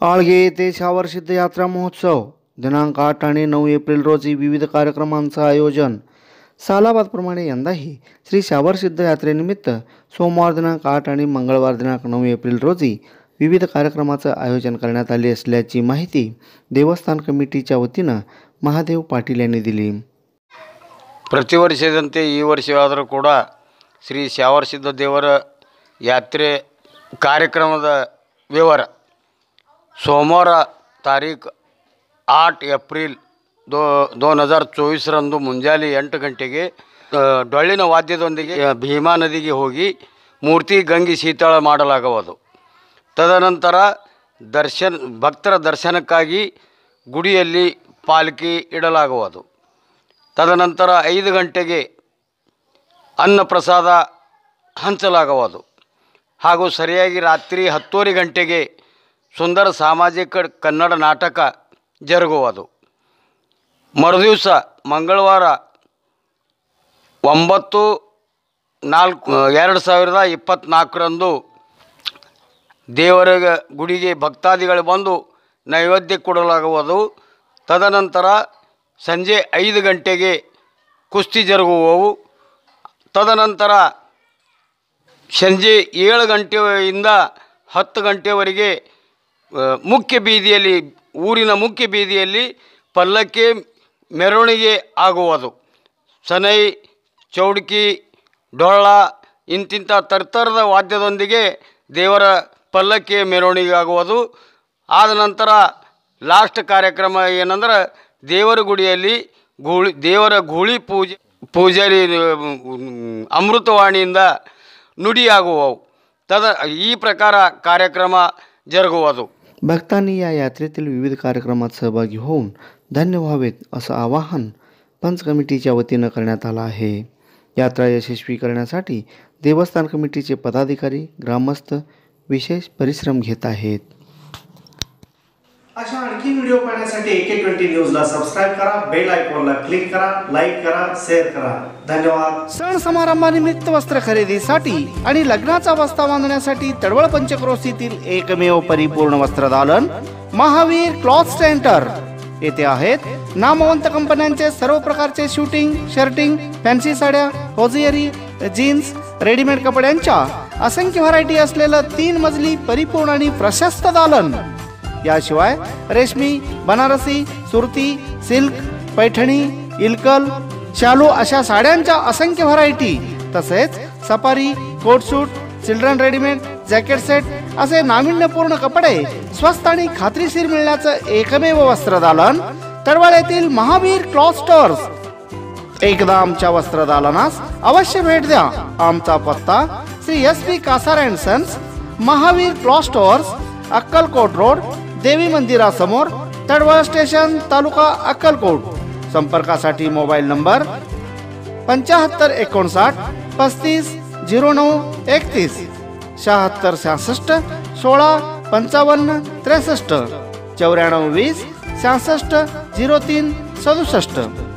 आळगे येथे शावरसिद्ध यात्रा महोत्सव दिनांक 8 आणि 9 एप्रिल रोजी विविध कार्यक्रमांचं आयोजन। सालाबादप्रमाणे यंदाही श्री शावरसिद्ध यात्रेनिमित्त सोमवार दिनांक 8 आणि मंगळवार दिनांक 9 एप्रिल रोजी विविध कार्यक्रमाचं आयोजन करण्यात आले असल्याची माहिती देवस्थान कमिटीच्या वतीनं महादेव पाटील यांनी दिली। ಪ್ರತಿವರ್ಷದಂತೆ ಈ ವರ್ಷವಾದರೂ ಕೂಡ ಶ್ರೀ ಶಾವರಸಿದ್ಧ ದೇವರ ಯಾತ್ರೆ ಕಾರ್ಯಕ್ರಮದ ವಿವರ ಸೋಮವಾರ ತಾರೀಖು 8 ಏಪ್ರಿಲ್ 2024 ರಂದು ಮುಂಜಾನೆ 8 ಗಂಟೆಗೆ ಡೊಳ್ಳಿನ ವಾದ್ಯದೊಂದಿಗೆ ಭೀಮಾ ನದಿಗೆ ಹೋಗಿ ಮೂರ್ತಿ ಗಂಗೆ ಶೀತಳ ಮಾಡಲಾಗುವುದು। ತದನಂತರ ಭಕ್ತರ ದರ್ಶನಕ್ಕಾಗಿ ಗುಡಿಯಲ್ಲಿ ಪಾಲ್ಕಿ ಇಡಲಾಗುವುದು। ತದನಂತರ 5 ಗಂಟೆಗೆ ಅನ್ನಪ್ರಸಾದ ಹಂಚಲಾಗುವುದು ಹಾಗೂ ಸರಿಯಾಗಿ ರಾತ್ರಿ 10:30 ಗಂಟೆಗೆ ಸುಂದರ ಸಾಮಾಜಿಕ ಕನ್ನಡ ನಾಟಕ ಜರುಗುವುದು। ಮರುದಿವಸ ಮಂಗಳವಾರ 9/4/2024 ರಂದು ದೇವರ ಗುಡಿಗೆ ಭಕ್ತಾದಿಗಳು ಬಂದು ನೈವೇದ್ಯ ಕೊಡಲಾಗುವುದು। ತದನಂತರ ಸಂಜೆ 5 ಗಂಟೆಗೆ ಕುಸ್ತಿ ಜರುಗುವವು। ತದನಂತರ ಸಂಜೆ 7 ಗಂಟೆಯಿಂದ 10 ಗಂಟೆವರೆಗೆ ಮುಖ್ಯ ಬೀದಿಯಲ್ಲಿ ಊರಿನ ಮುಖ್ಯ ಬೀದಿಯಲ್ಲಿ ಪಲ್ಲಕ್ಕಿ ಮೆರವಣಿಗೆ ಆಗುವುದು। ಸನೈ, ಚೌಡ್ಕಿ, ಡೊಳ್ಳ ಇಂತಿಂಥ ತರ್ತರದ ವಾದ್ಯದೊಂದಿಗೆ ದೇವರ ಪಲ್ಲಕ್ಕಿ ಮೆರವಣಿಗೆ ಆಗುವುದು। ಆದ ನಂತರ ಲಾಸ್ಟ್ ಕಾರ್ಯಕ್ರಮ ಏನಂದ್ರೆ ದೇವರ ಗುಡಿಯಲ್ಲಿ ದೇವರ ಗೂಳಿ ಪೂಜಾರಿ ಅಮೃತವಾಣಿಯಿಂದ ನುಡಿಯಾಗುವವು। ಈ प्रकार कार्यक्रम जरुगुವುದು। भक्तांनी या यात्रेतील विविध कार्यक्रमात सहभागी होऊन धन्य व्हावेत असं आवाहन पंच कमिटीच्या वतीनं करण्यात आलं आहे। यात्रा यशस्वी करण्यासाठी देवस्थान कमिटीचे पदाधिकारी ग्रामस्थ विशेष परिश्रम घेत आहेत। अशा आणखी व्हिडिओ पाहण्यासाठी AK20 न्यूजला सबस्क्राइब करा, बेल आयकॉनला क्लिक करा, लाईक करा, शेअर करा। धन्यवाद। सण समारंभानिमित्त वस्त्र खरेदीसाठी आणि लग्नाचा बस्ता बांधण्यासाठी तडवळ पंचक्रोशीतील एकमेव परिपूर्ण वस्त्रदालन महावीर क्लॉथ सेंटर येथे आहेत। नामवंत कंपन्यांचे सर्व प्रकारचे शूटिंग, शर्टिंग, फॅन्सी साड्या, होजियरी, जीन्स, रेडीमेड कपड्यांच्या असंख्य व्हरायटी असलेलं 3 मजली परिपूर्ण आणि प्रशस्त दालन। याशिवाय रेशमी, बनारसी, सुरती, सिल्क, पैठणी, इल्कल, शालू अशा साड्यांच्या असंख्य व्हरायटी तसेच सफारी, कोट सूट, चिल्ड्रन रेडीमेड, जॅकेट सेट असे नाविन्यपूर्ण कपडे स्वस्त आणि खात्रीशीर मिळण्याचं एकमेव वस्त्रदालन तडवळ येथील महावीर क्लॉथ स्टोअर्स। एकदा आमच्या वस्त्रदालनास अवश्य भेट द्या। आमचा पत्ता Shri SP Kasar and sons, Mahavir cloth stores, Akkalkot road, देवी मंदिरासमोर, तडवळ स्टेशन, तालुका अक्कलकोट। संपर्कासाठी मोबाईल नंबर 7559 35 09 31 76 66 16 55 63 94 20 66 03 67।